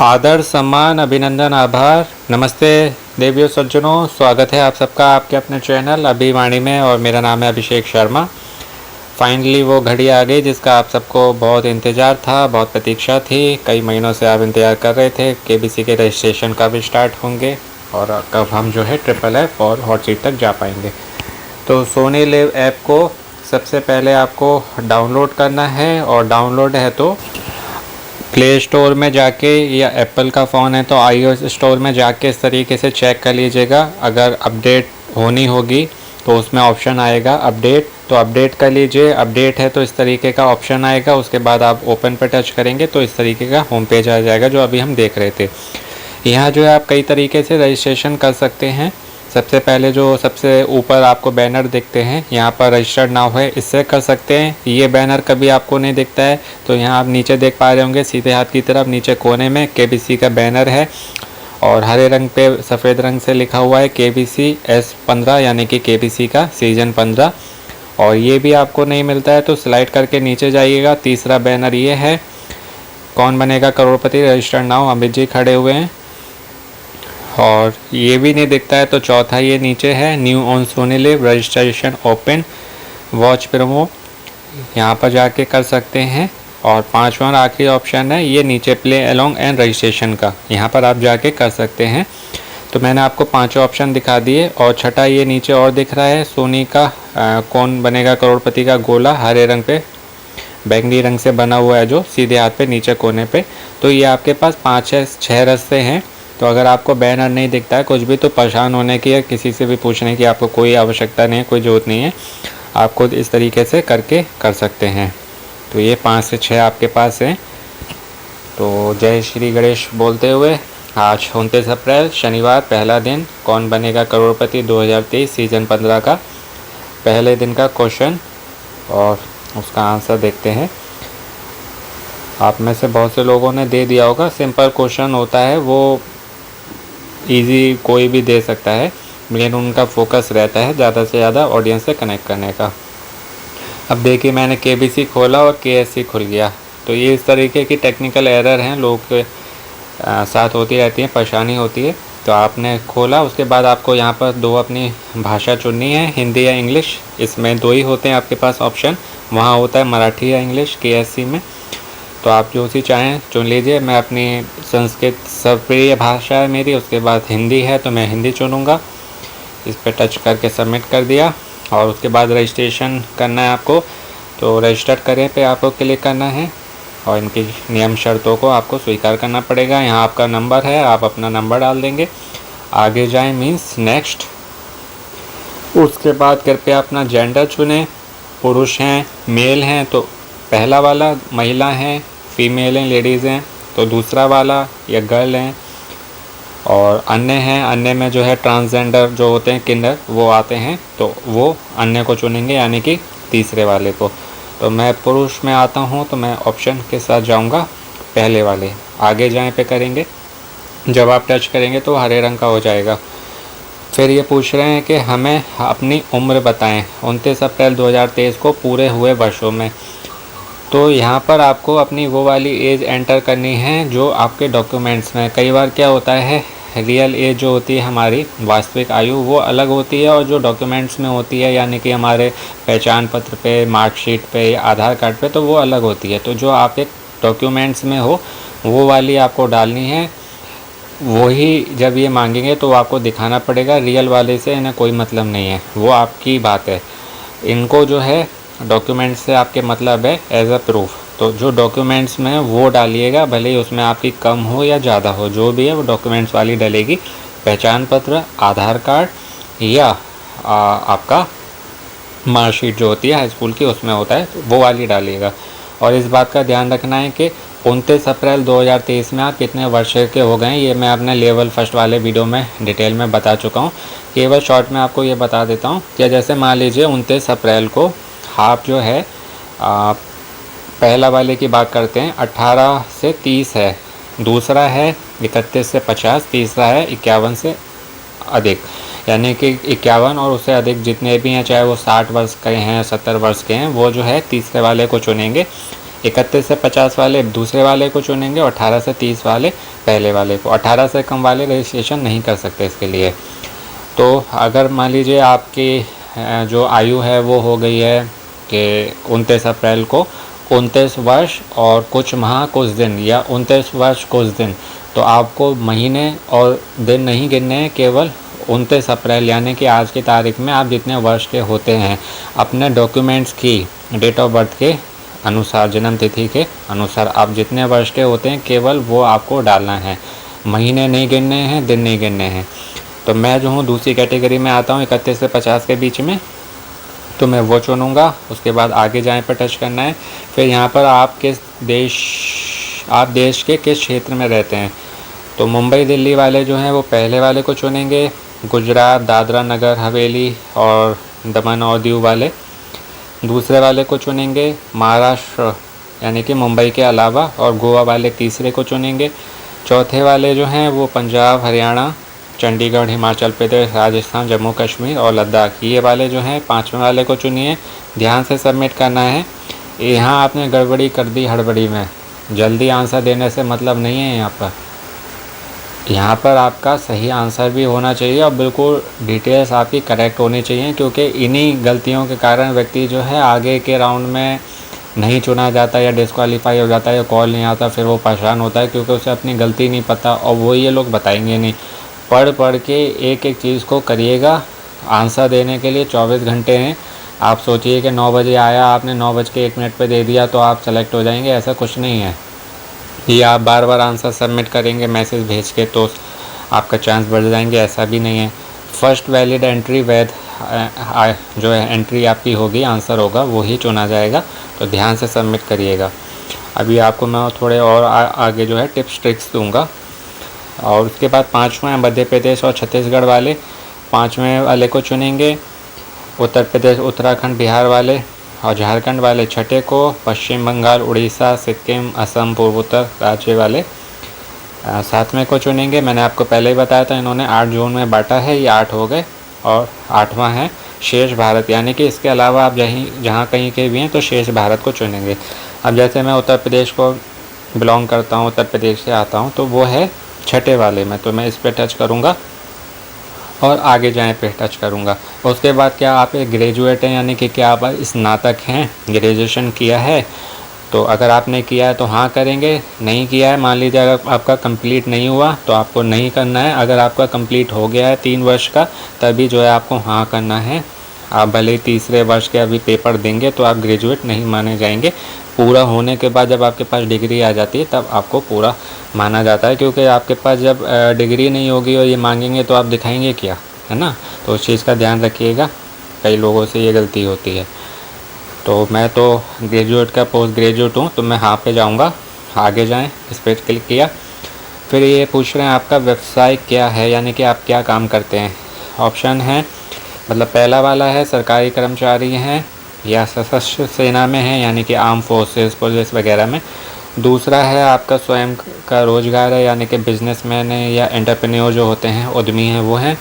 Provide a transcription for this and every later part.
आदर, सम्मान, अभिनंदन, आभार। नमस्ते देवियों सज्जनों, स्वागत है आप सबका आपके अपने चैनल अभिवाणी में और मेरा नाम है अभिषेक शर्मा। फाइनली वो घड़ी आ गई जिसका आप सबको बहुत इंतज़ार था, बहुत प्रतीक्षा थी। कई महीनों से आप इंतज़ार कर रहे थे केबीसी के रजिस्ट्रेशन कब स्टार्ट होंगे और कब हम जो है FFF और हॉट सीट तक जा पाएंगे। तो सोनी लिव ऐप को सबसे पहले आपको डाउनलोड करना है और डाउनलोड है तो प्ले स्टोर में जाके या एप्पल का फ़ोन है तो iOS स्टोर में जाके इस तरीके से चेक कर लीजिएगा। अगर अपडेट होनी होगी तो उसमें ऑप्शन आएगा अपडेट, तो अपडेट कर लीजिए। अपडेट है तो इस तरीके का ऑप्शन आएगा। उसके बाद आप ओपन पर टच करेंगे तो इस तरीके का होम पेज आ जाएगा जो अभी हम देख रहे थे। यहाँ जो है आप कई तरीके से रजिस्ट्रेशन कर सकते हैं। सबसे पहले जो सबसे ऊपर आपको बैनर दिखते हैं यहाँ पर रजिस्टर्ड नाउ है, इससे कर सकते हैं। ये बैनर कभी आपको नहीं दिखता है तो यहाँ आप नीचे देख पा रहे होंगे सीधे हाथ की तरफ नीचे कोने में केबीसी का बैनर है और हरे रंग पे सफ़ेद रंग से लिखा हुआ है केबीसी S15 यानी कि केबीसी का सीज़न 15। और ये भी आपको नहीं मिलता है तो स्लाइड करके नीचे जाइएगा। तीसरा बैनर ये है कौन बनेगा करोड़पति, रजिस्टर्ड नाउ, अमित जी खड़े हुए हैं। और ये भी नहीं दिखता है तो चौथा ये नीचे है new on Sony live registration open watch promo, यहाँ पर जाके कर सकते हैं। और पांचवा और आखिरी ऑप्शन है ये नीचे प्ले अलोंग एंड रजिस्ट्रेशन का, यहाँ पर आप जाके कर सकते हैं। तो मैंने आपको पांचों ऑप्शन दिखा दिए। और छठा ये नीचे और दिख रहा है सोनी का कौन बनेगा करोड़पति का गोला हरे रंग पे बैंगनी रंग से बना हुआ है जो सीधे हाथ पे नीचे कोने पे। तो ये आपके पास 5 या 6 रास्ते हैं। तो अगर आपको बैनर नहीं दिखता है कुछ भी तो परेशान होने की या किसी से भी पूछने की आपको कोई आवश्यकता नहीं है, कोई ज़रूरत नहीं है। आप खुद इस तरीके से करके कर सकते हैं। तो ये 5 से 6 आपके पास हैं। तो जय श्री गणेश बोलते हुए आज 29 अप्रैल शनिवार पहला दिन कौन बनेगा करोड़पति 2023 सीज़न 15 का पहले दिन का क्वेश्चन और उसका आंसर देखते हैं। आप में से बहुत से लोगों ने दे दिया होगा। सिंपल क्वेश्चन होता है, वो इजी कोई भी दे सकता है, लेकिन उनका फोकस रहता है ज़्यादा से ज़्यादा ऑडियंस से कनेक्ट करने का। अब देखिए मैंने केबीसी खोला और केएससी खुल गया। तो ये इस तरीके की टेक्निकल एरर हैं, लोग के साथ होती रहती है, परेशानी होती है। तो आपने खोला उसके बाद आपको यहाँ पर दो अपनी भाषा चुननी है, हिंदी या इंग्लिश। इसमें दो ही होते हैं आपके पास ऑप्शन, वहाँ होता है मराठी या इंग्लिश केएससी में। तो आप जो सी चाहें चुन लीजिए। मैं अपनी संस्कृत सबप्रिय भाषा है मेरी, उसके बाद हिंदी है तो मैं हिंदी चुनूँगा। इस पर टच करके सबमिट कर दिया और उसके बाद रजिस्ट्रेशन करना है आपको। तो रजिस्टर करें पे आपको क्लिक करना है और इनकी नियम शर्तों को आपको स्वीकार करना पड़ेगा। यहाँ आपका नंबर है, आप अपना नंबर डाल देंगे। आगे जाएँ मीन्स नेक्स्ट। उसके बाद कृपया अपना जेंडर चुनें, पुरुष हैं मेल हैं तो पहला वाला, महिला हैं फीमेल हैं लेडीज़ हैं तो दूसरा वाला या गर्ल हैं, और अन्य हैं, अन्य में जो है ट्रांसजेंडर जो होते हैं किन्नर वो आते हैं तो वो अन्य को चुनेंगे यानी कि तीसरे वाले को। तो मैं पुरुष में आता हूँ तो मैं ऑप्शन के साथ जाऊँगा पहले वाले। आगे जाएँ पे करेंगे, जब आप टच करेंगे तो हरे रंग का हो जाएगा। फिर ये पूछ रहे हैं कि हमें अपनी उम्र बताएं 29 अप्रैल 2023 को पूरे हुए वर्षों में। तो यहाँ पर आपको अपनी वो वाली एज एंटर करनी है जो आपके डॉक्यूमेंट्स में। कई बार क्या होता है रियल एज जो होती है हमारी वास्तविक आयु वो अलग होती है और जो डॉक्यूमेंट्स में होती है यानी कि हमारे पहचान पत्र पे, मार्कशीट पे या आधार कार्ड पे तो वो अलग होती है। तो जो आप एक डॉक्यूमेंट्स में हो वो वाली आपको डालनी है। वही जब ये मांगेंगे तो आपको दिखाना पड़ेगा, रियल वाले से इन्हें कोई मतलब नहीं है, वो आपकी बात है। इनको जो है डॉक्यूमेंट्स से आपके मतलब है एज अ प्रूफ। तो जो डॉक्यूमेंट्स में वो डालिएगा, भले ही उसमें आपकी कम हो या ज़्यादा हो, जो भी है वो डॉक्यूमेंट्स वाली डलेगी। पहचान पत्र, आधार कार्ड या आपका मार्कशीट जो होती है हाई स्कूल की उसमें होता है तो वो वाली डालिएगा। और इस बात का ध्यान रखना है कि 29 अप्रैल 2023 में आप कितने वर्ष के हो गए हैं, ये मैं अपने लेवल फर्स्ट वाले वीडियो में डिटेल में बता चुका हूँ। केवल शॉर्ट में आपको ये बता देता हूँ कि जैसे मान लीजिए 29 अप्रैल को आप जो है पहला वाले की बात करते हैं 18 से 30 है, दूसरा है 31 से 50, तीसरा है 51 से अधिक। यानी कि 51 और उससे अधिक जितने भी हैं, चाहे वो 60 वर्ष के हैं, 70 वर्ष के हैं, वो जो है तीसरे वाले को चुनेंगे। 31 से 50 वाले दूसरे वाले को चुनेंगे और 18 से 30 वाले पहले वाले को। 18 से कम वाले रजिस्ट्रेशन नहीं कर सकते इसके लिए। तो अगर मान लीजिए आपकी जो आयु है वो हो गई है कि 29 अप्रैल को 29 वर्ष और कुछ माह कुछ दिन, या 29 वर्ष कुछ दिन, तो आपको महीने और दिन नहीं गिनने हैं, केवल 29 अप्रैल यानी कि आज की तारीख में आप जितने वर्ष के होते हैं अपने डॉक्यूमेंट्स की डेट ऑफ बर्थ के अनुसार, जन्म तिथि के अनुसार आप जितने वर्ष के होते हैं केवल वो आपको डालना है। महीने नहीं गिनने हैं, दिन नहीं गिनने हैं। तो मैं जो हूँ दूसरी कैटेगरी में आता हूँ 31 से 50 के बीच में, तो मैं वो चुनूँगा। उसके बाद आगे जाएँ पर टच करना है। फिर यहाँ पर आप देश के किस क्षेत्र में रहते हैं, तो मुंबई दिल्ली वाले जो हैं वो पहले वाले को चुनेंगे। गुजरात, दादरा नगर हवेली और दमन और दीव वाले दूसरे वाले को चुनेंगे। महाराष्ट्र यानी कि मुंबई के अलावा और गोवा वाले तीसरे को चुनेंगे। चौथे वाले जो हैं वो पंजाब, हरियाणा, चंडीगढ़, हिमाचल प्रदेश, राजस्थान, जम्मू कश्मीर और लद्दाख, ये वाले जो हैं पाँचवें वाले को चुनिए। ध्यान से सबमिट करना है। यहाँ आपने गड़बड़ी कर दी हड़बड़ी में, जल्दी आंसर देने से मतलब नहीं है। यहाँ पर आपका सही आंसर भी होना चाहिए और बिल्कुल डिटेल्स आपकी करेक्ट होनी चाहिए, क्योंकि इन्हीं गलतियों के कारण व्यक्ति जो है आगे के राउंड में नहीं चुना जाता या डिस्क्वालीफाई हो जाता है या कॉल नहीं आता, फिर वो परेशान होता है क्योंकि उसे अपनी गलती नहीं पता और वो ये लोग बताएंगे नहीं। पढ़ के एक एक चीज़ को करिएगा। आंसर देने के लिए 24 घंटे हैं। आप सोचिए कि 9 बजे आया, आपने 9:01 पे दे दिया तो आप सेलेक्ट हो जाएंगे, ऐसा कुछ नहीं है। ये आप बार बार आंसर सबमिट करेंगे मैसेज भेज के तो आपका चांस बढ़ जाएंगे, ऐसा भी नहीं है। फर्स्ट वैलिड एंट्री, वैध जो है एंट्री आपकी होगी, आंसर होगा, वो ही चुना जाएगा। तो ध्यान से सबमिट करिएगा। अभी आपको मैं थोड़े और आगे जो है टिप्स ट्रिक्स दूंगा। और उसके बाद पाँचवें मध्य प्रदेश और छत्तीसगढ़ वाले पाँचवें वाले को चुनेंगे। उत्तर प्रदेश, उत्तराखंड, बिहार वाले और झारखंड वाले छठे को। पश्चिम बंगाल, उड़ीसा, सिक्किम, असम, पूर्वोत्तर राज्य वाले सातवें को चुनेंगे। मैंने आपको पहले ही बताया था, इन्होंने 8 जोन में बांटा है, ये 8 हो गए। और 8वां है शेष भारत, यानी कि इसके अलावा आप जहाँ कहीं के भी हैं तो शेष भारत को चुनेंगे। अब जैसे मैं उत्तर प्रदेश को बिलोंग करता हूँ, उत्तर प्रदेश से आता हूँ, तो वो है छठे वाले में, तो मैं इस पर टच करूँगा और आगे जाएं पे टच करूँगा। उसके बाद क्या आप एक ग्रेजुएट हैं, यानी कि क्या आप स्नातक हैं, ग्रेजुएशन किया है? तो अगर आपने किया है तो हाँ करेंगे, नहीं किया है मान लीजिए अगर आपका कंप्लीट नहीं हुआ तो आपको नहीं करना है। अगर आपका कंप्लीट हो गया है 3 वर्ष का, तभी जो है आपको हाँ करना है। आप भले ही तीसरे वर्ष के अभी पेपर देंगे तो आप ग्रेजुएट नहीं माने जाएंगे। पूरा होने के बाद जब आपके पास डिग्री आ जाती है तब आपको पूरा माना जाता है, क्योंकि आपके पास जब डिग्री नहीं होगी और ये मांगेंगे तो आप दिखाएंगे क्या, है ना। तो उस चीज़ का ध्यान रखिएगा, कई लोगों से ये गलती होती है। तो मैं तो ग्रेजुएट का पोस्ट ग्रेजुएट हूँ, तो मैं हाँ पे जाऊँगा। आगे जाएँ, इस पर क्लिक किया। फिर ये पूछ रहे हैं आपका व्यवसाय क्या है, यानी कि आप क्या काम करते हैं। ऑप्शन है, मतलब पहला वाला है सरकारी कर्मचारी हैं या सशस्त्र सेना में हैं, यानी कि आर्म फोर्सेस, पुलिस वगैरह में। दूसरा है आपका स्वयं का रोजगार है, यानी कि बिजनेसमैन है या एंटरप्रेन्योर जो होते हैं, उद्यमी हैं, वो हैं।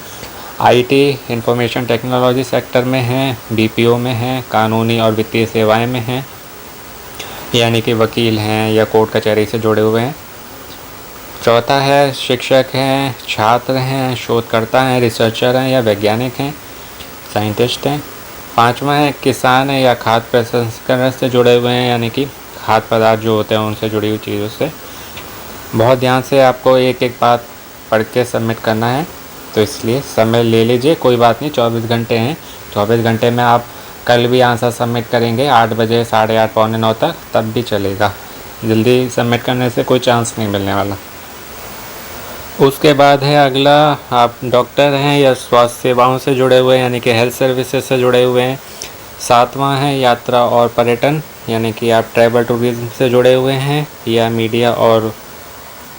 आईटी, इंफॉर्मेशन टेक्नोलॉजी सेक्टर में हैं, बीपीओ में हैं, कानूनी और वित्तीय सेवाएं में हैं, यानी कि वकील हैं या कोर्ट कचहरी से जुड़े हुए हैं। चौथा है शिक्षक हैं, छात्र हैं, शोधकर्ता हैं, रिसर्चर हैं या वैज्ञानिक हैं, साइंटिस्ट हैं। पांचवा है किसान है या खाद्य प्रसंस्करण से जुड़े हुए हैं, यानी कि खाद्य पदार्थ जो होते हैं उनसे जुड़ी हुई चीज़ों से। बहुत ध्यान से आपको एक एक बात पढ़ के सबमिट करना है, तो इसलिए समय ले लीजिए, कोई बात नहीं। 24 घंटे हैं, 24 घंटे में आप कल भी आंसर सबमिट करेंगे 8 बजे, 8:30, पौने 9 तक, तब भी चलेगा। जल्दी सबमिट करने से कोई चांस नहीं मिलने वाला। उसके बाद है अगला, आप डॉक्टर हैं या स्वास्थ्य सेवाओं से जुड़े हुए हैं, यानी कि हेल्थ सर्विसेज से जुड़े हुए हैं। सातवां है यात्रा और पर्यटन, यानी कि आप ट्रैवल टूरिज्म से जुड़े हुए हैं, या मीडिया और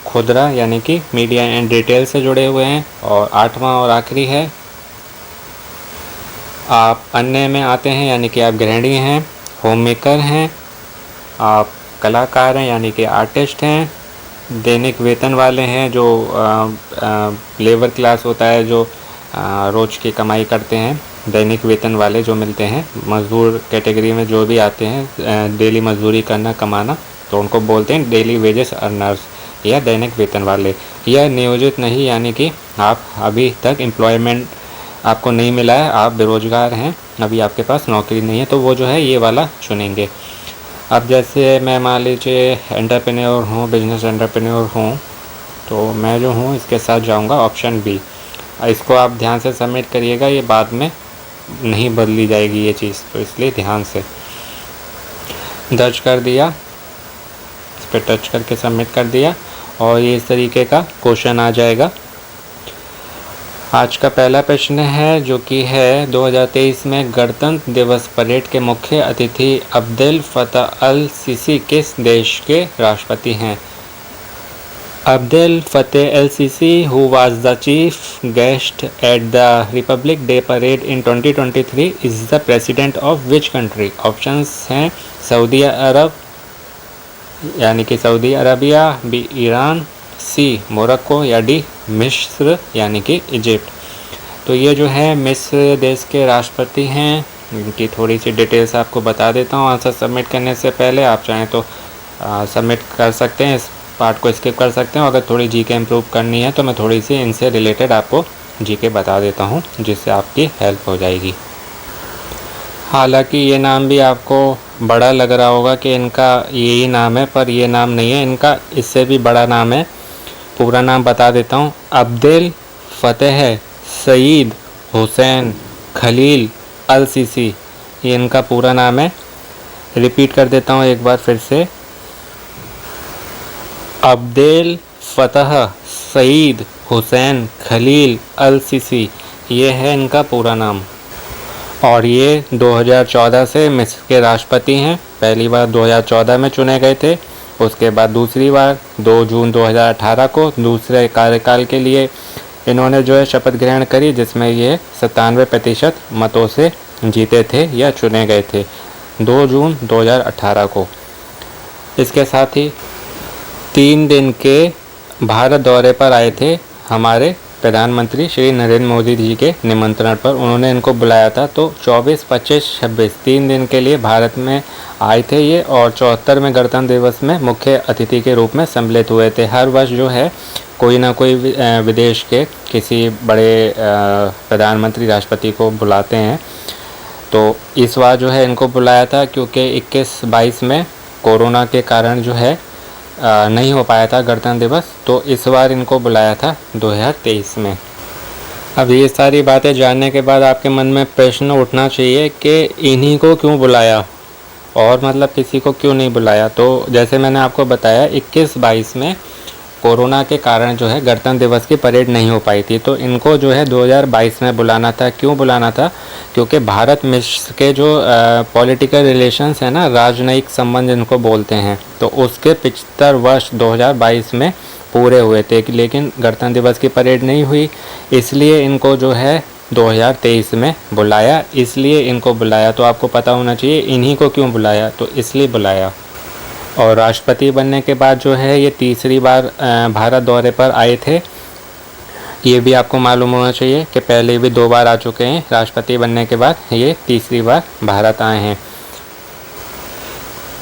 खुदरा, यानी कि मीडिया एंड रिटेल से जुड़े हुए हैं। और आठवां और आखिरी है आप अन्य में आते हैं, यानी कि आप गृहिणी हैं, होम मेकर हैं, आप कलाकार हैं, यानी कि आर्टिस्ट हैं, दैनिक वेतन वाले हैं, जो लेबर क्लास होता है, जो रोज़ की कमाई करते हैं, दैनिक वेतन वाले जो मिलते हैं, मज़दूर कैटेगरी में जो भी आते हैं डेली मजदूरी करना कमाना, तो उनको बोलते हैं डेली वेजेस अर्नर्स या दैनिक वेतन वाले। यह नियोजित नहीं, यानी कि आप अभी तक एम्प्लॉयमेंट आपको नहीं मिला है, आप बेरोज़गार हैं, अभी आपके पास नौकरी नहीं है, तो वो जो है ये वाला चुनेंगे। अब जैसे मैं मान लीजिए एंटरप्रेन्योर हूँ, बिजनेस एंटरप्रेन्योर हूँ, तो मैं जो हूँ इसके साथ जाऊँगा ऑप्शन बी। इसको आप ध्यान से सबमिट करिएगा, ये बाद में नहीं बदली जाएगी ये चीज़, तो इसलिए ध्यान से। दर्ज कर दिया, इस पर टच करके सबमिट कर दिया और ये इस तरीके का क्वेश्चन आ जाएगा। आज का पहला प्रश्न है जो कि है 2023 में गणतंत्र दिवस परेड के मुख्य अतिथि अब्देल फतह अल सीसी किस देश के राष्ट्रपति हैं? Abdel Fattah el-Sisi, who was the chief guest at the Republic Day parade in 2023, is the president of which country? Options हैं सऊदी अरब यानी कि सऊदी अरबिया, बी ईरान, सी मोरक्को या डी मिस्र यानी कि इजिप्ट। तो ये जो है मिस्र देश के राष्ट्रपति हैं। इनकी थोड़ी सी डिटेल्स आपको बता देता हूँ आंसर सबमिट करने से पहले। आप चाहें तो सबमिट कर सकते हैं, इस पार्ट को स्किप कर सकते हैं। अगर थोड़ी जीके इम्प्रूव करनी है तो मैं थोड़ी सी इनसे रिलेटेड आपको जीके बता देता हूँ, जिससे आपकी हेल्प हो जाएगी। हालांकि ये नाम भी आपको बड़ा लग रहा होगा कि इनका यही नाम है, पर ये नाम नहीं है, इनका इससे भी बड़ा नाम है। पूरा नाम बता देता हूँ, अब्देल फतेह सईद हुसैन खलील अल सीसी, ये इनका पूरा नाम है। रिपीट कर देता हूँ एक बार फिर से, अब्देल फतह सईद हुसैन खलील अल सीसी, ये है इनका पूरा नाम। और ये 2014 से मिस्र के राष्ट्रपति हैं। पहली बार 2014 में चुने गए थे, उसके बाद दूसरी बार 2 जून 2018 को दूसरे कार्यकाल के लिए इन्होंने जो है शपथ ग्रहण करी, जिसमें ये 97% मतों से जीते थे या चुने गए थे 2 जून 2018 को। इसके साथ ही 3 दिन के भारत दौरे पर आए थे हमारे प्रधानमंत्री श्री नरेंद्र मोदी जी के निमंत्रण पर, उन्होंने इनको बुलाया था। तो 24, 25, 26 3 दिन के लिए भारत में आए थे ये, और 74वें गणतंत्र दिवस में मुख्य अतिथि के रूप में सम्मिलित हुए थे। हर वर्ष जो है कोई ना कोई विदेश के किसी बड़े प्रधानमंत्री राष्ट्रपति को बुलाते हैं। तो इस बार जो है इनको बुलाया था क्योंकि 21-22 में कोरोना के कारण जो है नहीं हो पाया था गणतंत्र दिवस, तो इस बार इनको बुलाया था 2023 में। अब ये सारी बातें जानने के बाद आपके मन में प्रश्न उठना चाहिए कि इन्हीं को क्यों बुलाया और मतलब किसी को क्यों नहीं बुलाया। तो जैसे मैंने आपको बताया 21-22 में कोरोना के कारण जो है गणतंत्र दिवस की परेड नहीं हो पाई थी, तो इनको जो है 2022 में बुलाना था। क्यों बुलाना था? क्योंकि भारत मिस्र के जो पॉलिटिकल रिलेशंस हैं ना, राजनयिक संबंध इनको बोलते हैं, तो उसके 75 वर्ष 2022 में पूरे हुए थे, लेकिन गणतंत्र दिवस की परेड नहीं हुई, इसलिए इनको जो है 2023 में बुलाया। इसलिए इनको बुलाया, तो आपको पता होना चाहिए इन्हीं को क्यों बुलाया, तो इसलिए बुलाया। और राष्ट्रपति बनने के बाद जो है ये तीसरी बार भारत दौरे पर आए थे। ये भी आपको मालूम होना चाहिए कि पहले भी 2 बार आ चुके हैं, राष्ट्रपति बनने के बाद ये तीसरी बार भारत आए हैं।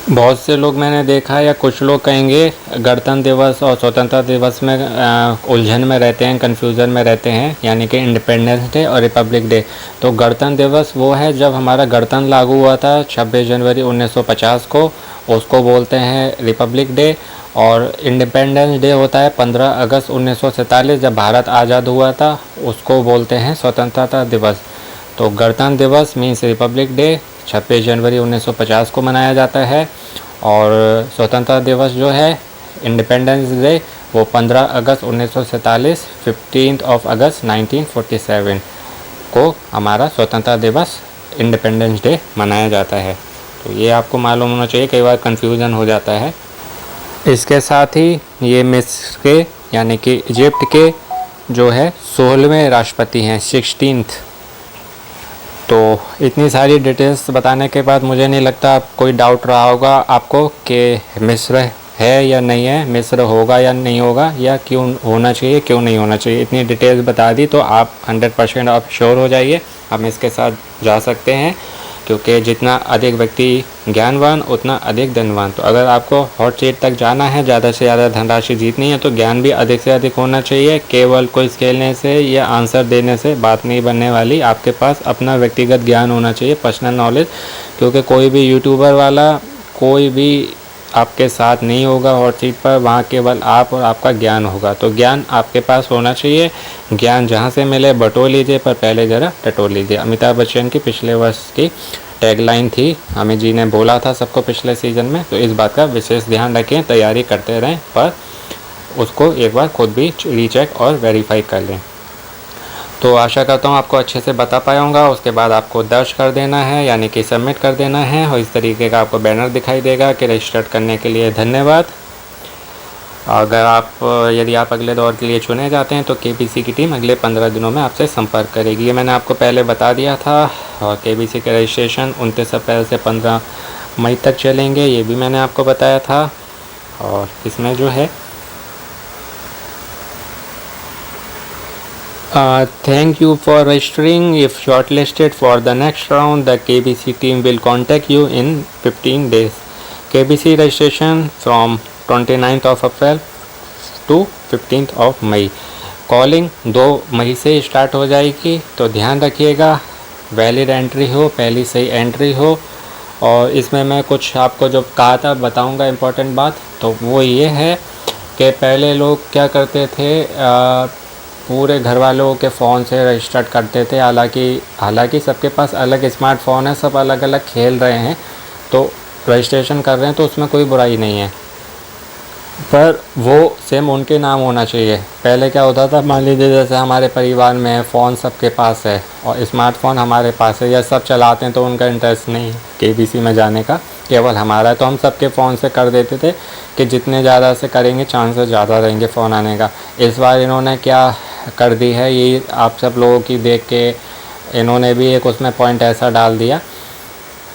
बहुत से लोग मैंने देखा, या कुछ लोग कहेंगे गणतंत्र दिवस और स्वतंत्रता दिवस में उलझन में रहते हैं, कन्फ्यूज़न में रहते हैं, यानी कि इंडिपेंडेंस डे और रिपब्लिक डे। तो गणतंत्र दिवस वो है जब हमारा गणतंत्र लागू हुआ था 26 जनवरी 1950 को, उसको बोलते हैं रिपब्लिक डे। और इंडिपेंडेंस डे होता है 15 अगस्त 1947 जब भारत आज़ाद हुआ था, उसको बोलते हैं स्वतंत्रता दिवस। तो गणतंत्र दिवस मीन्स रिपब्लिक डे 26 जनवरी 1950 को मनाया जाता है, और स्वतंत्रता दिवस जो है इंडिपेंडेंस डे वो 15 अगस्त 1947 15 अगस्त 1947 को हमारा स्वतंत्रता दिवस इंडिपेंडेंस डे मनाया जाता है। तो ये आपको मालूम होना चाहिए, कई बार कन्फ्यूज़न हो जाता है। इसके साथ ही ये मिस्र के यानी कि इजिप्ट के जो है 16वें राष्ट्रपति हैं, 16th। तो इतनी सारी डिटेल्स बताने के बाद मुझे नहीं लगता कोई डाउट रहा होगा आपको कि मिस्र है या नहीं है, मिस्र होगा या नहीं होगा, या क्यों होना चाहिए क्यों नहीं होना चाहिए, इतनी डिटेल्स बता दी तो आप 100% आप श्योर हो जाइए, हम इसके साथ जा सकते हैं। क्योंकि जितना अधिक व्यक्ति ज्ञानवान उतना अधिक धनवान। तो अगर आपको हॉट सीट तक जाना है, ज़्यादा से ज़्यादा धनराशि जीतनी है, तो ज्ञान भी अधिक से अधिक होना चाहिए। केवल क्विज खेलने से या आंसर देने से बात नहीं बनने वाली, आपके पास अपना व्यक्तिगत ज्ञान होना चाहिए, पर्सनल नॉलेज। क्योंकि कोई भी यूट्यूबर वाला कोई भी आपके साथ नहीं होगा हॉट सीट पर, वहाँ केवल आप और आपका ज्ञान होगा। तो ज्ञान आपके पास होना चाहिए, ज्ञान जहाँ से मिले बटोर लीजिए, पर पहले ज़रा टटोर लीजिए। अमिताभ बच्चन की पिछले वर्ष की टैगलाइन थी, अमित जी ने बोला था सबको पिछले सीज़न में। तो इस बात का विशेष ध्यान रखें, तैयारी करते रहें, पर उसको एक बार खुद भी रीचेक और वेरीफाई कर लें। तो आशा करता हूँ आपको अच्छे से बता पाया होगा। उसके बाद आपको दर्ज कर देना है, यानी कि सबमिट कर देना है, और इस तरीके का आपको बैनर दिखाई देगा कि रजिस्टर करने के लिए धन्यवाद। यदि आप अगले दौर के लिए चुने जाते हैं तो केबीसी की टीम अगले 15 दिनों में आपसे संपर्क करेगी। ये मैंने आपको पहले बता दिया था। और केबीसी के रजिस्ट्रेशन 29 अप्रैल से 15 मई तक चलेंगे, ये भी मैंने आपको बताया था। और इसमें जो है thank you for registering. If shortlisted for the next round, the KBC team will contact you in 15 days. KBC registration from 29th of April to 15th of May. Calling 2 मई से स्टार्ट हो जाएगी, तो ध्यान रखिएगा वैलिड एंट्री हो, पहली सही entry हो। और इसमें मैं कुछ आपको जो कहा था बताऊंगा इम्पोर्टेंट बात, तो वो ये है कि पहले लोग क्या करते थे, पूरे घर वालों के फ़ोन से रजिस्टर्ड करते थे। हालांकि सबके पास अलग स्मार्टफोन है, सब अलग अलग खेल रहे हैं, तो रजिस्ट्रेशन कर रहे हैं, तो उसमें कोई बुराई नहीं है, पर वो सेम उनके नाम होना चाहिए। पहले क्या होता था, मान लीजिए जैसे हमारे परिवार में है, फ़ोन सबके पास है और स्मार्टफोन हमारे पास है, या सब चलाते हैं, तो उनका इंटरेस्ट नहीं है केबीसी में जाने का, केवल हमारा। तो हम सबके फ़ोन से कर देते थे कि जितने ज़्यादा से करेंगे चांसेस ज़्यादा रहेंगे फ़ोन आने का। इस बार इन्होंने क्या कर दी है, ये आप सब लोगों की देख के इन्होंने भी एक उसमें पॉइंट ऐसा डाल दिया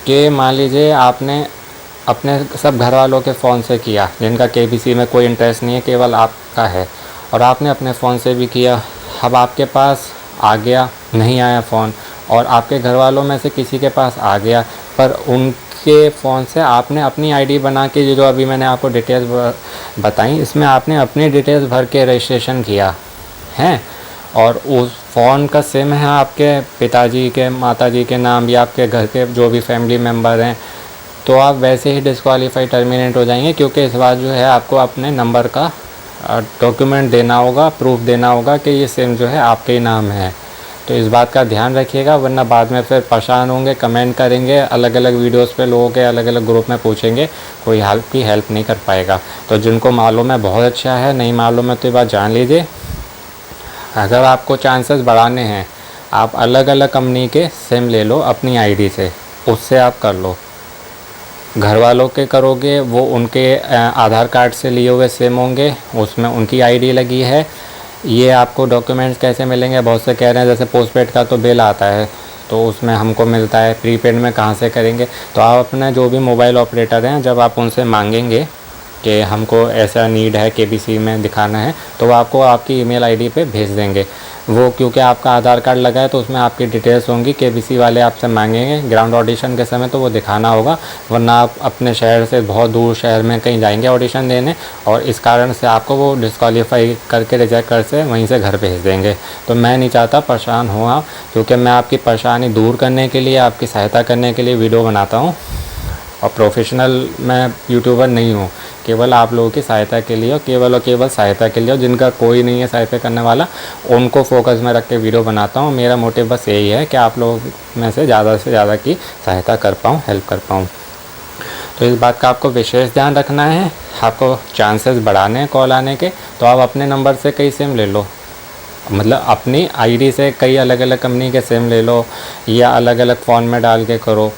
कि मान लीजिए आपने अपने सब घर वालों के फ़ोन से किया जिनका केबीसी में कोई इंटरेस्ट नहीं है, केवल आपका है, और आपने अपने फ़ोन से भी किया। अब आपके पास आ गया, नहीं आया फ़ोन, और आपके घर वालों में से किसी के पास आ गया, पर उनके फ़ोन से आपने अपनी आईडी बना के, जो अभी मैंने आपको डिटेल्स बताई, इसमें आपने अपनी डिटेल्स भर के रजिस्ट्रेशन किया है, और उस फ़ोन का सिम है आपके पिताजी के, माताजी के नाम, या आपके घर के जो भी फैमिली मेम्बर हैं, तो आप वैसे ही डिस्क्वालीफाई टर्मिनेट हो जाएंगे। क्योंकि इस बार जो है आपको अपने नंबर का डॉक्यूमेंट देना होगा, प्रूफ देना होगा कि ये सिम जो है आपके ही नाम है। तो इस बात का ध्यान रखिएगा, वरना बाद में फिर परेशान होंगे, कमेंट करेंगे, अलग अलग वीडियोस पे लोगों के अलग अलग ग्रुप में पूछेंगे, कोई हेल्प नहीं कर पाएगा। तो जिनको मालूम है बहुत अच्छा है, नहीं मालूम है तो ये बात जान लीजिए। अगर आपको चांसेस बढ़ाने हैं, आप अलग अलग कंपनी के सिम ले लो अपनी आईडी से, उससे आप कर लो। घर वालों के करोगे, वो उनके आधार कार्ड से लिए हुए सिम होंगे, उसमें उनकी आईडी लगी है। ये आपको डॉक्यूमेंट्स कैसे मिलेंगे, बहुत से कह रहे हैं जैसे पोस्टपेड का तो बिल आता है तो उसमें हमको मिलता है, प्रीपेड में कहाँ से करेंगे। तो आप अपना जो भी मोबाइल ऑपरेटर हैं, जब आप उनसे मांगेंगे कि हमको ऐसा नीड है केबीसी में दिखाना है, तो वो आपको आपकी ईमेल आईडी पे भेज देंगे। वो क्योंकि आपका आधार कार्ड लगा है तो उसमें आपकी डिटेल्स होंगी, केबीसी वाले आपसे मांगेंगे ग्राउंड ऑडिशन के समय, तो वो दिखाना होगा। वरना आप अपने शहर से बहुत दूर शहर में कहीं जाएंगे ऑडिशन देने, और इस कारण से आपको वो डिस्क्वालीफाई करके रिजेक्ट कर से वहीं से घर भेज देंगे। तो मैं नहीं चाहता परेशान हो आप, क्योंकि मैं आपकी परेशानी दूर करने के लिए, आपकी सहायता करने के लिए वीडियो बनाता हूँ, और प्रोफेशनल मैं यूट्यूबर नहीं हूँ, केवल आप लोगों की सहायता के लिए, और केवल सहायता के लिए, और जिनका कोई नहीं है सहायता करने वाला, उनको फोकस में रख के वीडियो बनाता हूँ। मेरा मोटिव बस यही है कि आप लोगों में से ज़्यादा की सहायता कर पाऊँ, हेल्प कर पाऊँ। तो इस बात का आपको विशेष ध्यान रखना है। आपको चांसेस बढ़ाने हैं कॉल आने के, तो आप अपने नंबर से कई सिम ले लो, मतलब अपनी आईडी से कई अलग अलग कंपनी के सिम ले लो, या अलग अलग फ़ोन में डाल के करो।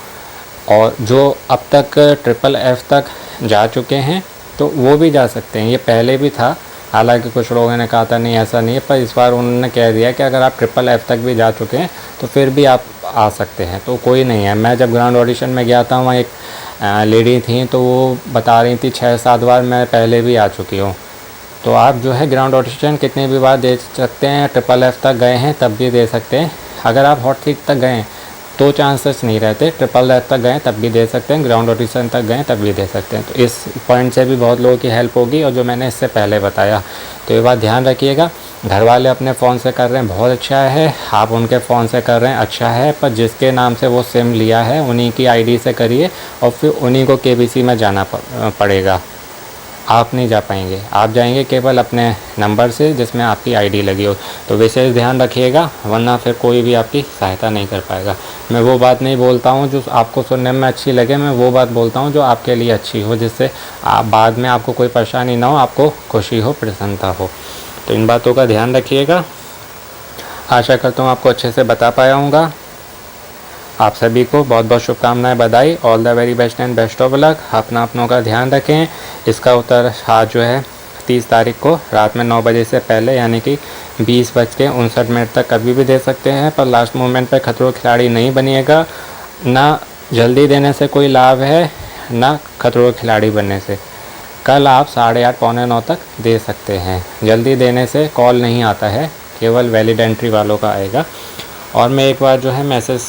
और जो अब तक FFF तक जा चुके हैं तो वो भी जा सकते हैं, ये पहले भी था, हालांकि कुछ लोगों ने कहा था नहीं ऐसा नहीं है, पर इस बार उन्होंने कह दिया कि अगर आप FFF तक भी जा चुके हैं तो फिर भी आप आ सकते हैं, तो कोई नहीं है। मैं जब ग्राउंड ऑडिशन में गया था, वहाँ एक लेडी थी तो वो बता रही थी 6-7 बार मैं पहले भी आ चुकी हूँ। तो आप जो है ग्राउंड रोटेशन कितने भी बार दे सकते हैं। FFF तक गए हैं तब भी दे सकते हैं। अगर आप हॉट सीट तक गए तो चांसेस नहीं रहते। FFF तक गए तब भी दे सकते हैं, ग्राउंड रोटेशन तक गए तब भी दे सकते हैं। तो इस पॉइंट से भी बहुत लोगों की हेल्प होगी, और जो मैंने इससे पहले बताया। तो ये बात ध्यान रखिएगा। घर वाले अपने फ़ोन से कर रहे हैं बहुत अच्छा है, आप उनके फ़ोन से कर रहे हैं अच्छा है, पर जिसके नाम से वो सिम लिया है उन्हीं की आईडी से करिए, और फिर उन्हीं को KBC में जाना पड़ेगा। आप नहीं जा पाएंगे, आप जाएंगे केवल अपने नंबर से जिसमें आपकी आईडी लगी हो। तो विशेष ध्यान रखिएगा, वरना फिर कोई भी आपकी सहायता नहीं कर पाएगा। मैं वो बात नहीं बोलता हूँ जो आपको सुनने में अच्छी लगे, मैं वो बात बोलता हूँ जो आपके लिए अच्छी हो, जिससे आप बाद में आपको कोई परेशानी ना हो, आपको खुशी हो, प्रसन्नता हो। तो इन बातों का ध्यान रखिएगा। आशा करता हूँ आपको अच्छे से बता पाया हूँगा। आप सभी को बहुत बहुत शुभकामनाएं, बधाई। All the very best and best of luck. अपनों का ध्यान रखें। इसका उत्तर आज जो है 30 तारीख को रात में 9 बजे से पहले, यानी कि 20:59 तक कभी भी दे सकते हैं, पर लास्ट मोमेंट पे खतरों खिलाड़ी नहीं बनिएगा। ना जल्दी देने से कोई लाभ है, ना खतरों खिलाड़ी बनने से। कल आप 8:30 पौने 9 तक दे सकते हैं। जल्दी देने से कॉल नहीं आता है, केवल वैलिड एंट्री वालों का आएगा। और मैं एक बार जो है मैसेज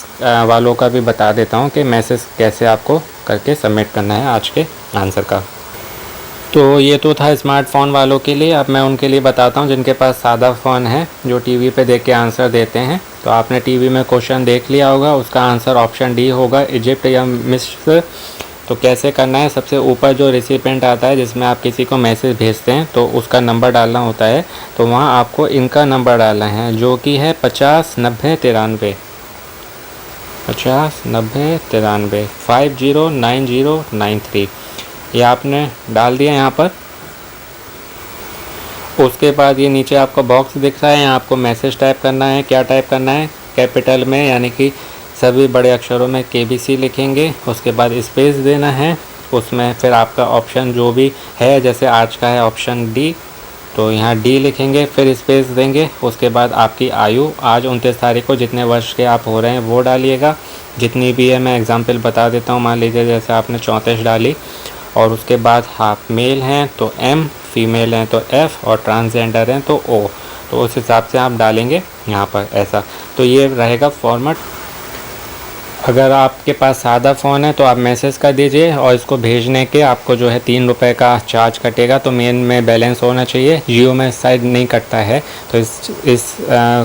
वालों का भी बता देता हूँ कि मैसेज कैसे आपको करके सबमिट करना है आज के आंसर का। तो ये तो था स्मार्टफ़ोन वालों के लिए। अब मैं उनके लिए बताता हूँ जिनके पास सादा फ़ोन है, जो टीवी पे देख के आंसर देते हैं। तो आपने टीवी में क्वेश्चन देख लिया होगा, उसका आंसर ऑप्शन डी होगा, इजिप्ट या मिस्र। तो कैसे करना है, सबसे ऊपर जो रिसिपेंट आता है जिसमें आप किसी को मैसेज भेजते हैं, तो उसका नंबर डालना होता है। तो वहाँ आपको इनका नंबर डालना है, जो कि है 50 90 93 50 90 93 509093। ये आपने डाल दिया यहाँ पर। उसके बाद ये नीचे आपको बॉक्स दिख रहा है, यहाँ आपको मैसेज टाइप करना है। क्या टाइप करना है, कैपिटल में, यानी कि सभी बड़े अक्षरों में KBC लिखेंगे। उसके बाद स्पेस देना है, उसमें फिर आपका ऑप्शन जो भी है, जैसे आज का है ऑप्शन डी, तो यहाँ डी लिखेंगे, फिर स्पेस देंगे। उसके बाद आपकी आयु, आज 29 तारीख को जितने वर्ष के आप हो रहे हैं वो डालिएगा, जितनी भी है। मैं एग्जाम्पल बता देता हूँ, मान लीजिए जैसे आपने 34 डाली। और उसके बाद आप मेल हैं तो M, फीमेल हैं तो F, और ट्रांसजेंडर हैं तो O। तो उस हिसाब से आप डालेंगे यहाँ पर ऐसा। तो ये रहेगा फॉर्मेट। अगर आपके पास सादा फ़ोन है तो आप मैसेज कर दीजिए, और इसको भेजने के आपको जो है 3 रुपये का चार्ज कटेगा। तो मेन में बैलेंस होना चाहिए। जियो में शायद नहीं कटता है, तो इस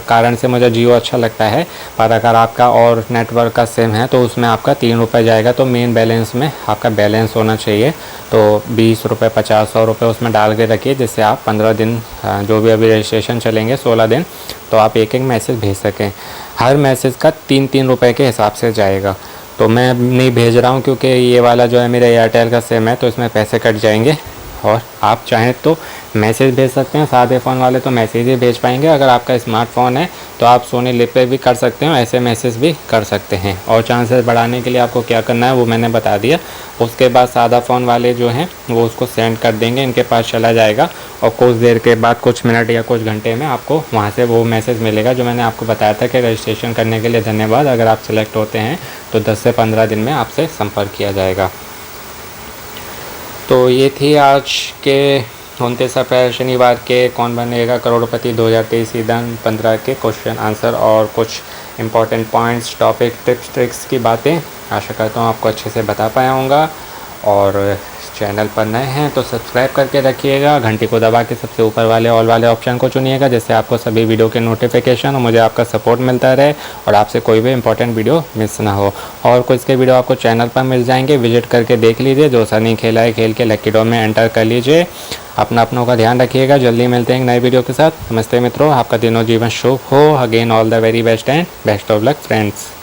कारण से मुझे जियो अच्छा लगता है। पर अगर आपका और नेटवर्क का सिम है तो उसमें आपका 3 रुपये जाएगा। तो मेन बैलेंस में आपका बैलेंस होना चाहिए। तो 20 रुपये 50 100 रुपये उसमें डाल के रखिए, जिससे आप 15 दिन, जो भी अभी रजिस्ट्रेशन चलेंगे 16 दिन, तो आप एक मैसेज भेज सकें। हर मैसेज का 3-3 रुपये के हिसाब से जाएगा। तो मैं नहीं भेज रहा हूँ क्योंकि ये वाला जो है मेरा एयरटेल का सिम है, तो इसमें पैसे कट जाएंगे। और आप चाहें तो मैसेज भेज सकते हैं। सादे फ़ोन वाले तो मैसेज ही भेज पाएंगे। अगर आपका स्मार्टफ़ोन है तो आप सोनी लिप पे भी कर सकते हो, ऐसे मैसेज भी कर सकते हैं। और चांसेस बढ़ाने के लिए आपको क्या करना है वो मैंने बता दिया। उसके बाद सादा फ़ोन वाले जो हैं वो उसको सेंड कर देंगे, इनके पास चला जाएगा, और कुछ देर के बाद, कुछ मिनट या कुछ घंटे में आपको वहाँ से वो मैसेज मिलेगा जो मैंने आपको बताया था कि रजिस्ट्रेशन करने के लिए धन्यवाद। अगर आप सेलेक्ट होते हैं तो 10 से 15 दिन में आपसे संपर्क किया जाएगा। तो ये थी आज के 29 अप्रैल शनिवार के कौन बनेगा करोड़पति 2023 सीजन 15 के क्वेश्चन आंसर और कुछ important points, topic, tips, tricks की बातें। आशा करता हूँ आपको अच्छे से बता पाया होऊंगा। और चैनल पर नए हैं तो सब्सक्राइब करके रखिएगा, घंटी को दबा के सबसे ऊपर वाले ऑल वाले ऑप्शन को चुनिएगा, जिससे आपको सभी वीडियो के नोटिफिकेशन और मुझे आपका सपोर्ट मिलता रहे और आपसे कोई भी इंपॉर्टेंट वीडियो मिस ना हो। और कुछ के वीडियो आपको चैनल पर मिल जाएंगे, विजिट करके देख लीजिए। जो सनी खेला है खेल के लकी ड्रॉ में एंटर कर लीजिए। अपनों का ध्यान रखिएगा। जल्दी मिलते हैं नए वीडियो के साथ। नमस्ते मित्रों, आपका दिनों जीवन शुभ हो। Again all the very best and best of luck friends.